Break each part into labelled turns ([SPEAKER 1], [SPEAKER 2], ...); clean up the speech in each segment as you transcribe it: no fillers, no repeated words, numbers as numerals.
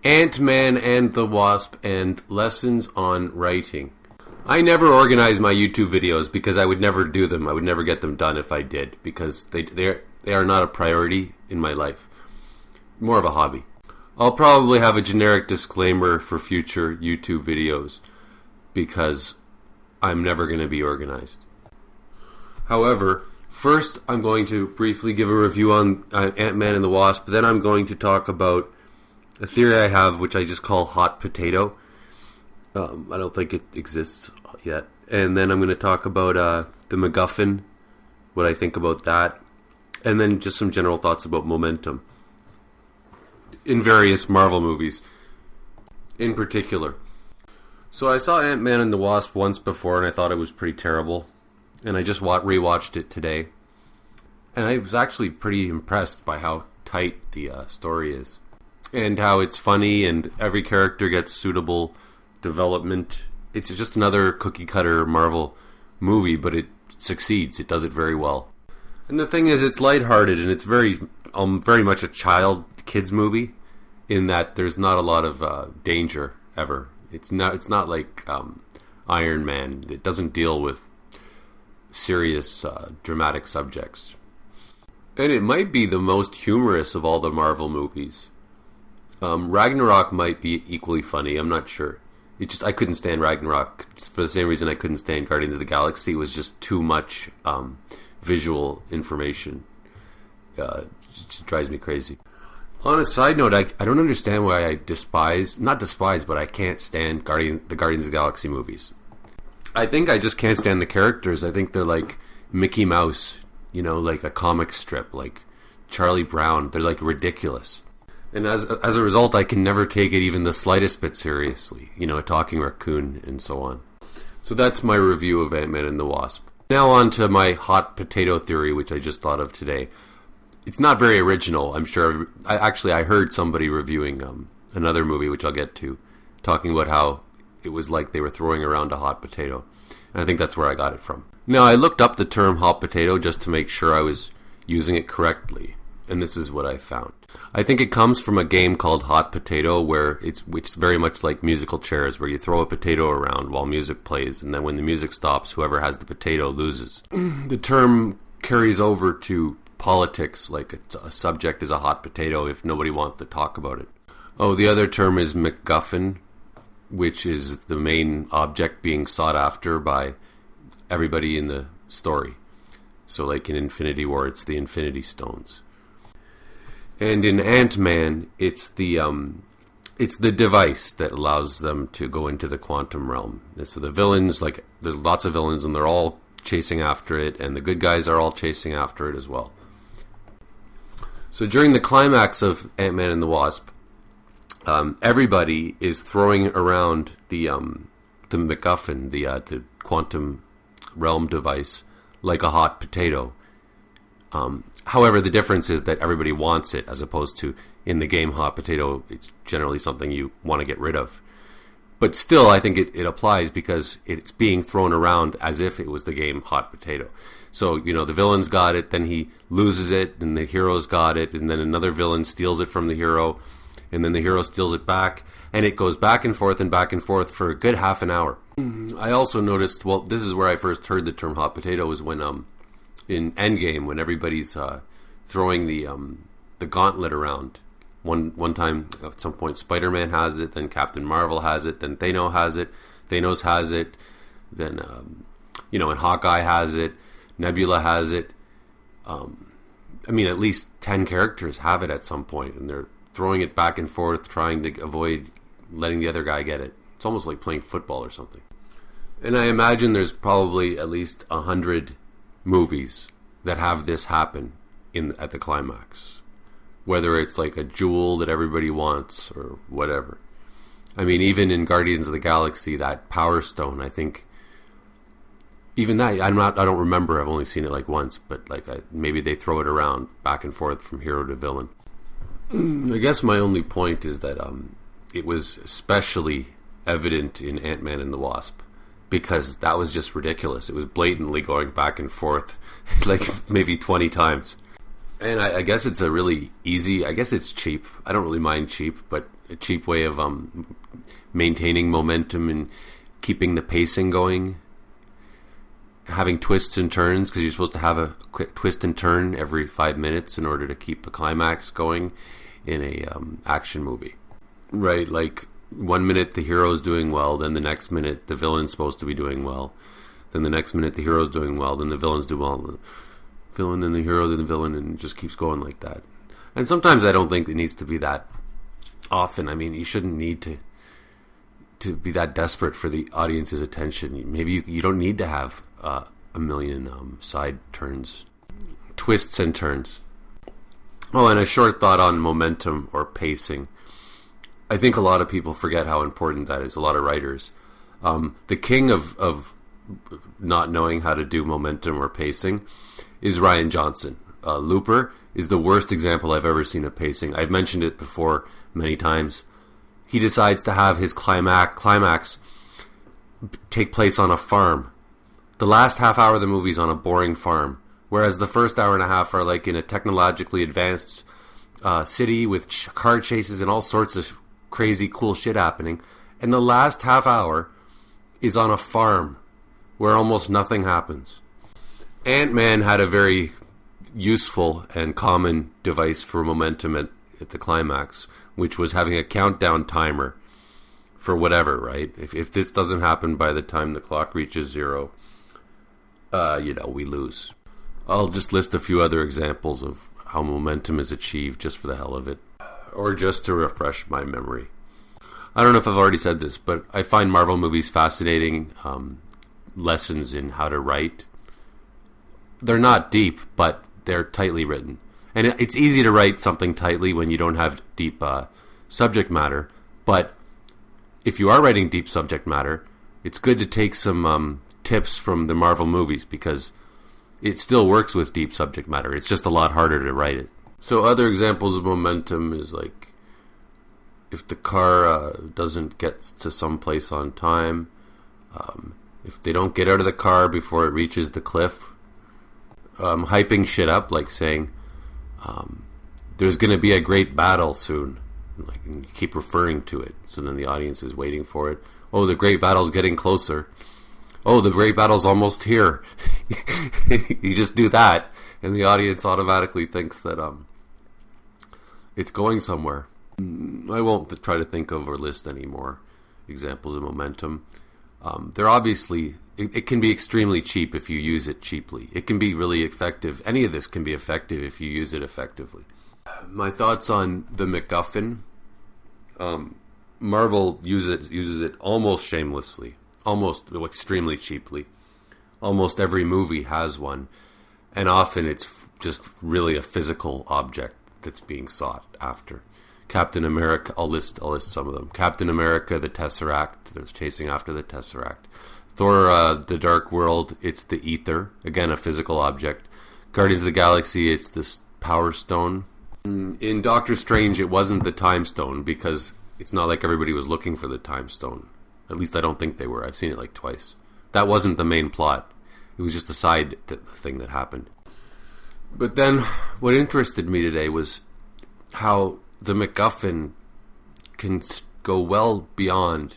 [SPEAKER 1] Ant-Man and the Wasp and lessons on writing. I never organize my YouTube videos because I would never do them. I would never get them done if I did, because they are not a priority in my life. More of a hobby. I'll probably have a generic disclaimer for future YouTube videos because I'm never going to be organized. However, first I'm going to briefly give a review on Ant-Man and the Wasp. Then I'm going to talk about a theory I have, which I just call hot potato. I don't think it exists yet. And then I'm going to talk about the MacGuffin, what I think about that, and then just some general thoughts about momentum in various Marvel movies in particular. So I saw Ant-Man and the Wasp once before, and I thought it was pretty terrible. And I just rewatched it today. And I was actually pretty impressed by how tight the story is. And how it's funny, and every character gets suitable development. It's just another cookie-cutter Marvel movie, but it succeeds. It does it very well. And the thing is, it's lighthearted, and it's very much a kids movie, in that there's not a lot of danger ever. It's not like Iron Man. It doesn't deal with serious, dramatic subjects. And it might be the most humorous of all the Marvel movies. Ragnarok might be equally funny. I'm not sure. I couldn't stand Ragnarok for the same reason I couldn't stand Guardians of the Galaxy. It was just too much visual information. It just drives me crazy. On a side note, I don't understand why I can't stand the Guardians of the Galaxy movies. I think I just can't stand the characters. I think they're like Mickey Mouse, like a comic strip, like Charlie Brown. They're like ridiculous. And as a result, I can never take it even the slightest bit seriously. A talking raccoon and so on. So that's my review of Ant-Man and the Wasp. Now on to my hot potato theory, which I just thought of today. It's not very original, I'm sure. I heard somebody reviewing another movie, which I'll get to, talking about how it was like they were throwing around a hot potato. And I think that's where I got it from. Now, I looked up the term hot potato just to make sure I was using it correctly. And this is what I found. I think it comes from a game called Hot Potato, which is very much like musical chairs, where you throw a potato around while music plays, and then when the music stops, whoever has the potato loses. The term carries over to politics, like a subject is a hot potato if nobody wants to talk about it. Oh, the other term is MacGuffin, which is the main object being sought after by everybody in the story. So like in Infinity War, it's the Infinity Stones. And in Ant-Man, it's the device that allows them to go into the quantum realm. And so the villains, there's lots of villains, and they're all chasing after it, and the good guys are all chasing after it as well. So during the climax of Ant-Man and the Wasp, everybody is throwing around the MacGuffin, the quantum realm device, like a hot potato. However, the difference is that everybody wants it, as opposed to in the game hot potato, it's generally something you want to get rid of. But still, I think it applies because it's being thrown around as if it was the game hot potato. So, the villain's got it, then he loses it, and the hero's got it, and then another villain steals it from the hero, and then the hero steals it back, and it goes back and forth for a good half an hour. I also noticed, this is where I first heard the term hot potato, was when in Endgame, when everybody's throwing the gauntlet around. One time, at some point, Spider-Man has it, then Captain Marvel has it, then Thanos has it, then, and Hawkeye has it, Nebula has it. At least 10 characters have it at some point, and they're throwing it back and forth, trying to avoid letting the other guy get it. It's almost like playing football or something. And I imagine there's probably at least 100 movies that have this happen at the climax, whether it's like a jewel that everybody wants or whatever. Even in Guardians of the Galaxy, that Power Stone, I think, even that, I don't remember, I've only seen it like once, but maybe they throw it around back and forth from hero to villain. I guess my only point is that it was especially evident in Ant-Man and the Wasp, because that was just ridiculous. It was blatantly going back and forth maybe 20 times. And I guess it's a really easy, I guess it's cheap. I don't really mind cheap, but a cheap way of maintaining momentum and keeping the pacing going. Having twists and turns, because you're supposed to have a quick twist and turn every 5 minutes in order to keep a climax going in a action movie. Right, like 1 minute the hero's doing well, then the next minute the villain's supposed to be doing well. Then the next minute the hero's doing well, then the villain's doing well. The villain, then the hero, then the villain, and it just keeps going like that. And sometimes I don't think it needs to be that often. I mean, you shouldn't need to be that desperate for the audience's attention. Maybe you don't need to have a million side turns, twists and turns. Oh, and a short thought on momentum or pacing. I think a lot of people forget how important that is, a lot of writers. The king of not knowing how to do momentum or pacing is Rian Johnson. Looper is the worst example I've ever seen of pacing. I've mentioned it before many times. He decides to have his climax take place on a farm. The last half hour of the movie is on a boring farm, whereas the first hour and a half are like in a technologically advanced city with car chases and all sorts of crazy cool shit happening. And the last half hour is on a farm where almost nothing happens. Ant-Man had a very useful and common device for momentum at the climax, which was having a countdown timer for whatever, right? If this doesn't happen by the time the clock reaches 0, we lose. I'll just list a few other examples of how momentum is achieved just for the hell of it, or just to refresh my memory. I don't know if I've already said this, but I find Marvel movies fascinating lessons in how to write. They're not deep, but they're tightly written. And it's easy to write something tightly when you don't have deep subject matter. But if you are writing deep subject matter, it's good to take some tips from the Marvel movies, because it still works with deep subject matter. It's just a lot harder to write it. So other examples of momentum is like if the car doesn't get to some place on time, if they don't get out of the car before it reaches the cliff, hyping shit up, like saying there's going to be a great battle soon, like, and you keep referring to it, so then the audience is waiting for it. Oh, the great battle's getting closer. Oh, the great battle's almost here. You just do that, and the audience automatically thinks that it's going somewhere. I won't try to think of or list any more examples of momentum. They're obviously, it can be extremely cheap if you use it cheaply. It can be really effective. Any of this can be effective if you use it effectively. My thoughts on the MacGuffin. Marvel uses it almost shamelessly, almost extremely cheaply. Almost every movie has one, and often it's just really a physical object that's being sought after. Captain America, I'll list some of them. Captain America, the Tesseract, there's chasing after the Tesseract. Thor, the Dark World, it's the Ether, again a physical object. Guardians of the Galaxy, it's the Power Stone. In Doctor Strange, it wasn't the Time Stone, because it's not like everybody was looking for the Time Stone. At least I don't think they were. I've seen it like twice. That wasn't the main plot. It was just a side thing that happened. But then, what interested me today was how the MacGuffin can go well beyond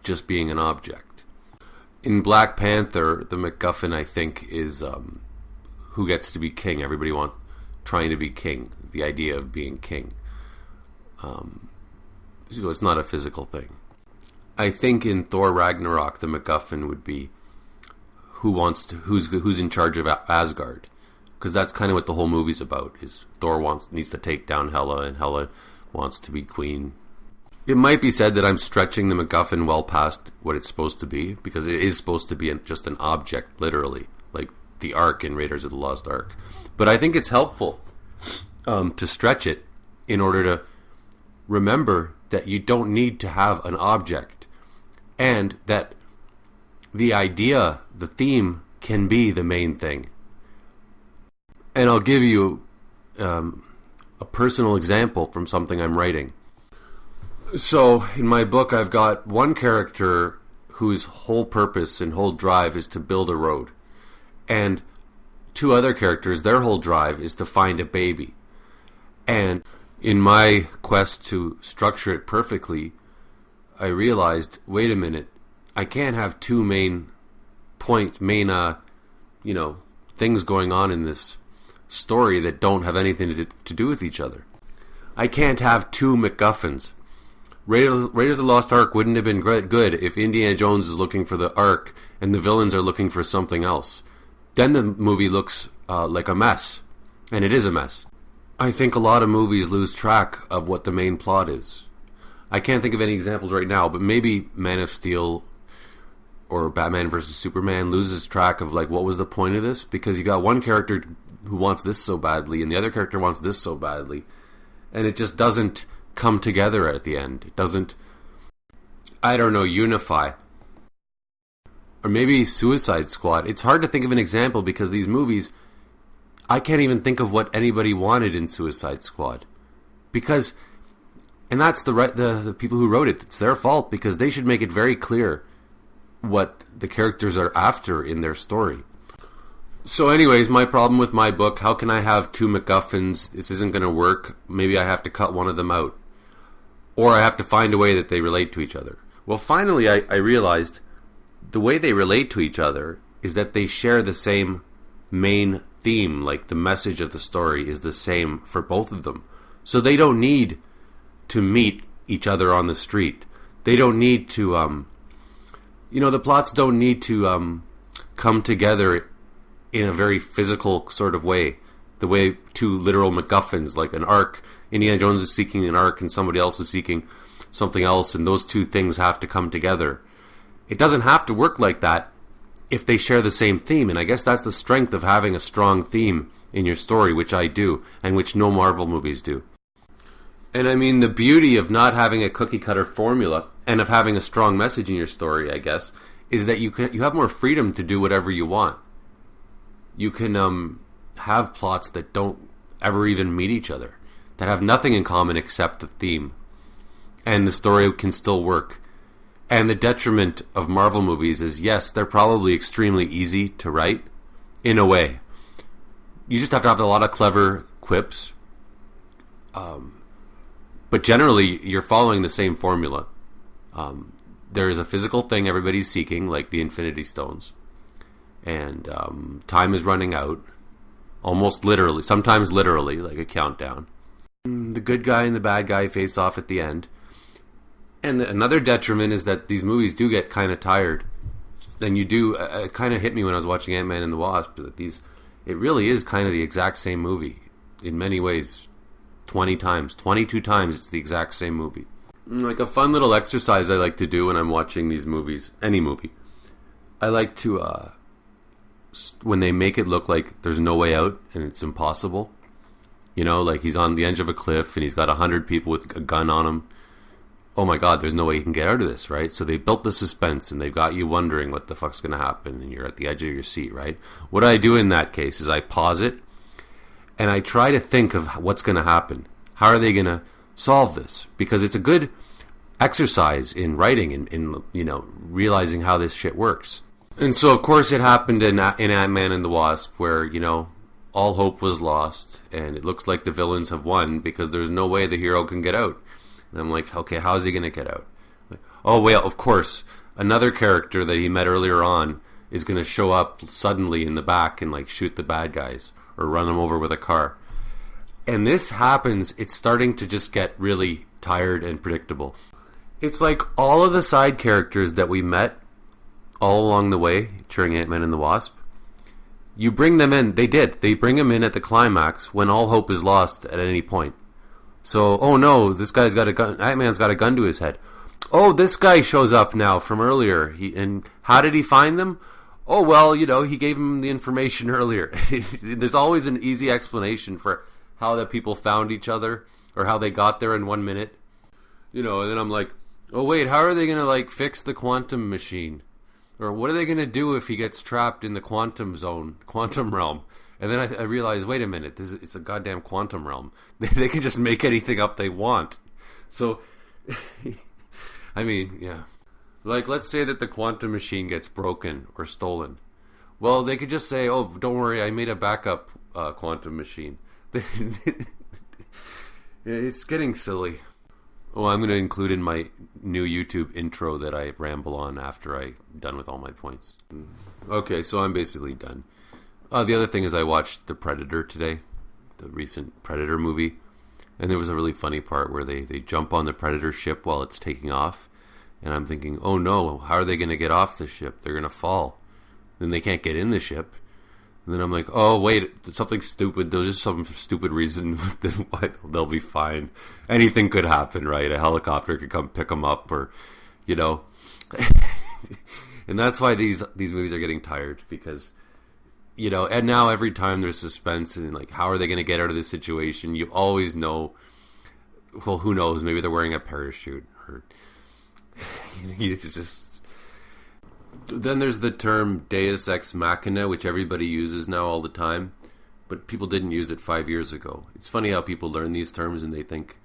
[SPEAKER 1] just being an object. In Black Panther, the MacGuffin, I think, is who gets to be king. Everybody trying to be king. The idea of being king. So it's not a physical thing. I think in Thor Ragnarok, the MacGuffin would be who's in charge of Asgard, because that's kind of what the whole movie's about. Is Thor needs to take down Hela, and Hela wants to be queen. It might be said that I'm stretching the MacGuffin well past what it's supposed to be, because it is supposed to be just an object, literally, like the Ark in Raiders of the Lost Ark. But I think it's helpful to stretch it in order to remember that you don't need to have an object, and that the idea, the theme, can be the main thing. And I'll give you a personal example from something I'm writing. So, in my book, I've got one character whose whole purpose and whole drive is to build a road. And two other characters, their whole drive is to find a baby. And In my quest to structure it perfectly, I realized, wait a minute, I can't have two main points, things going on in this story that don't have anything to do with each other. I can't have two MacGuffins. Raiders of the Lost Ark wouldn't have been good if Indiana Jones is looking for the Ark and the villains are looking for something else. Then the movie looks like a mess. And it is a mess. I think a lot of movies lose track of what the main plot is. I can't think of any examples right now, but maybe Man of Steel or Batman vs. Superman loses track of like what was the point of this, because you got one character who wants this so badly and the other character wants this so badly, and it just doesn't come together at the end. It doesn't, unify. Or maybe Suicide Squad. It's hard to think of an example because these movies, I can't even think of what anybody wanted in Suicide Squad. Because, and that's the people who wrote it. It's their fault because they should make it very clear what the characters are after in their story. So anyways, my problem with my book, how can I have two MacGuffins? This isn't going to work. Maybe I have to cut one of them out. Or I have to find a way that they relate to each other. Well, finally, I realized the way they relate to each other is that they share the same main theme. Like the message of the story is the same for both of them. So they don't need to meet each other on the street. They don't need to, the plots don't need to come together in a very physical sort of way. The way two literal MacGuffins, like an arc, Indiana Jones is seeking an arc and somebody else is seeking something else, and those two things have to come together. It doesn't have to work like that if they share the same theme, and I guess that's the strength of having a strong theme in your story, which I do, and which no Marvel movies do. And I mean, the beauty of not having a cookie-cutter formula and of having a strong message in your story, I guess, is that you have more freedom to do whatever you want. You can have plots that don't ever even meet each other, that have nothing in common except the theme, and the story can still work. And the detriment of Marvel movies is, yes, they're probably extremely easy to write, in a way. You just have to have a lot of clever quips. But generally, you're following the same formula. There is a physical thing everybody's seeking, like the Infinity Stones. And time is running out. Almost literally. Sometimes literally, like a countdown. The good guy and the bad guy face off at the end. And another detriment is that these movies do get kind of tired. And it kind of hit me when I was watching Ant-Man and the Wasp, that it really is kind of the exact same movie. In many ways. 20 times. 22 times it's the exact same movie. Like a fun little exercise I like to do when I'm watching these movies, any movie. I like to, when they make it look like there's no way out and it's impossible. Like he's on the edge of a cliff and he's got 100 people with a gun on him. Oh my god, there's no way you can get out of this, right? So they built the suspense and they've got you wondering what the fuck's going to happen and you're at the edge of your seat, right? What I do in that case is I pause it and I try to think of what's going to happen. How are they going to solve this? Because it's a good exercise in writing and in realizing how this shit works. And so, of course, it happened in Ant-Man and the Wasp where, all hope was lost and it looks like the villains have won because there's no way the hero can get out. And I'm like, okay, how is he going to get out? Like, oh, well, of course, another character that he met earlier on is going to show up suddenly in the back and like shoot the bad guys or run them over with a car. And this happens, it's starting to just get really tired and predictable. It's like all of the side characters that we met all along the way during Ant-Man and the Wasp, you bring them in, they bring them in at the climax when all hope is lost at any point. So, oh no, this guy's got a gun, Ant-Man's got a gun to his head. Oh, this guy shows up now from earlier. And how did he find them? Oh, well, he gave him the information earlier. There's always an easy explanation for how the people found each other or how they got there in 1 minute. And then I'm like, oh wait, how are they going to fix the quantum machine? Or what are they going to do if he gets trapped in the quantum realm? And then I realized, wait a minute, it's a goddamn quantum realm. They can just make anything up they want. So, I mean, yeah. Like, let's say that the quantum machine gets broken or stolen. Well, they could just say, oh, don't worry, I made a backup quantum machine. It's getting silly. Oh, I'm going to include in my new YouTube intro that I ramble on after I'm done with all my points. Okay, so I'm basically done. The other thing is I watched The Predator today, the recent Predator movie, and there was a really funny part where they jump on the Predator ship while it's taking off, and I'm thinking, oh no, how are they going to get off the ship? They're going to fall. Then they can't get in the ship. And then I'm like, oh wait, something stupid. There's just some stupid reason why they'll be fine. Anything could happen, right? A helicopter could come pick them up, or, you know. And that's why these movies are getting tired, because, you know, and now every time there's suspense and like, how are they going to get out of this situation? You always know. Well, who knows? Maybe they're wearing a parachute, or it's just. Then there's the term Deus Ex Machina, which everybody uses now all the time, but people didn't use it 5 years ago. It's funny how people learn these terms and they think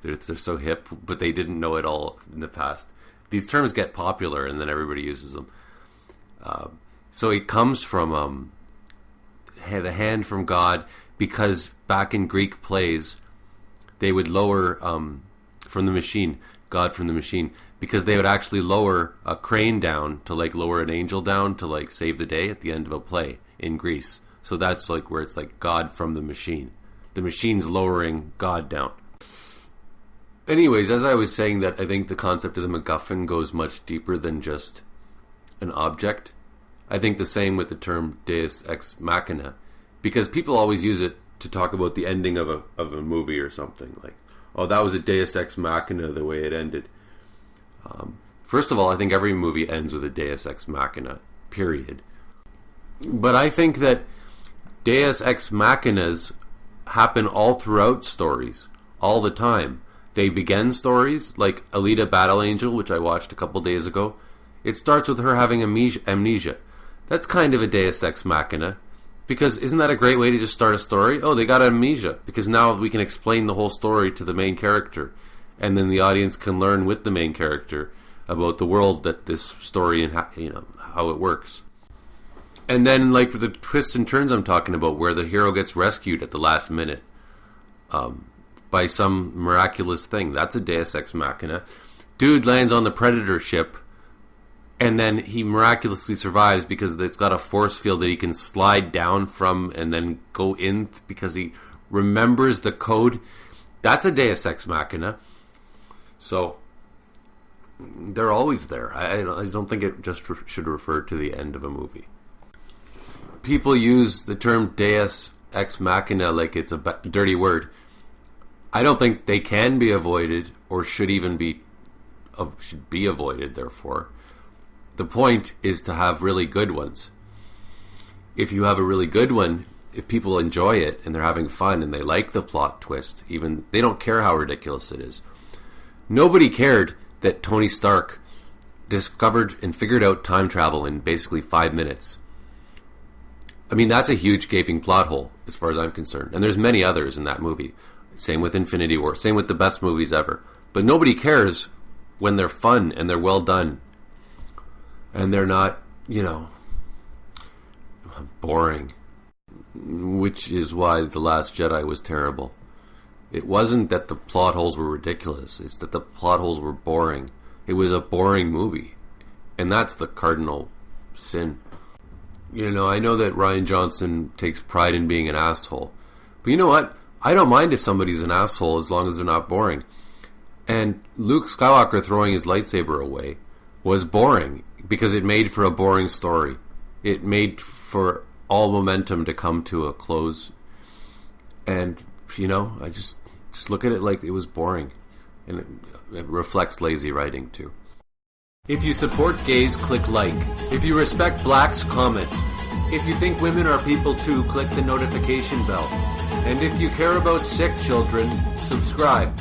[SPEAKER 1] they're so hip, but they didn't know it all in the past. These terms get popular and then everybody uses them. So it comes from the hand from God, because back in Greek plays, they would lower from the machine, God from the machine, because they would actually lower a crane down to like lower an angel down to like save the day at the end of a play in Greece. So that's like where it's like God from the machine. The machine's lowering God down. Anyways, as I was saying, that I think the concept of the MacGuffin goes much deeper than just an object. I think the same with the term Deus Ex Machina, because people always use it to talk about the ending of a movie or something. Like, oh, that was a Deus Ex Machina the way it ended. First of all, I think every movie ends with a Deus Ex Machina, period. But I think that Deus Ex Machinas happen all throughout stories, all the time. They begin stories, like Alita Battle Angel, which I watched a couple days ago. It starts with her having amnesia. That's kind of a Deus Ex Machina, because isn't that a great way to just start a story? Oh, they got amnesia, because now we can explain the whole story to the main character. And then the audience can learn with the main character about the world that this story and how it works. And then like the twists and turns I'm talking about, where the hero gets rescued at the last minute by some miraculous thing. That's a Deus Ex Machina. Dude lands on the Predator ship, and then he miraculously survives because it's got a force field that he can slide down from and then go in because he remembers the code. That's a Deus Ex Machina. So they're always there. I don't think it just should refer to the end of a movie. People use the term Deus Ex Machina like it's a dirty word. I don't think they can be avoided, or should be avoided, therefore. The point is to have really good ones. If you have a really good one, if people enjoy it and they're having fun and they like the plot twist, even they don't care how ridiculous it is. Nobody cared that Tony Stark discovered and figured out time travel in basically 5 minutes. I mean, that's a huge gaping plot hole as far as I'm concerned. And there's many others in that movie. Same with Infinity War. Same with the best movies ever. But nobody cares when they're fun and they're well done. And they're not, boring. Which is why The Last Jedi was terrible. It wasn't that the plot holes were ridiculous. It's that the plot holes were boring. It was a boring movie. And that's the cardinal sin. I know that Rian Johnson takes pride in being an asshole. But you know what? I don't mind if somebody's an asshole as long as they're not boring. And Luke Skywalker throwing his lightsaber away was boring because it made for a boring story. It made for all momentum to come to a close. And, I just look at it like it was boring. And it reflects lazy writing, too. If you support gays, click like. If you respect blacks, comment. If you think women are people too, click the notification bell. And if you care about sick children, subscribe.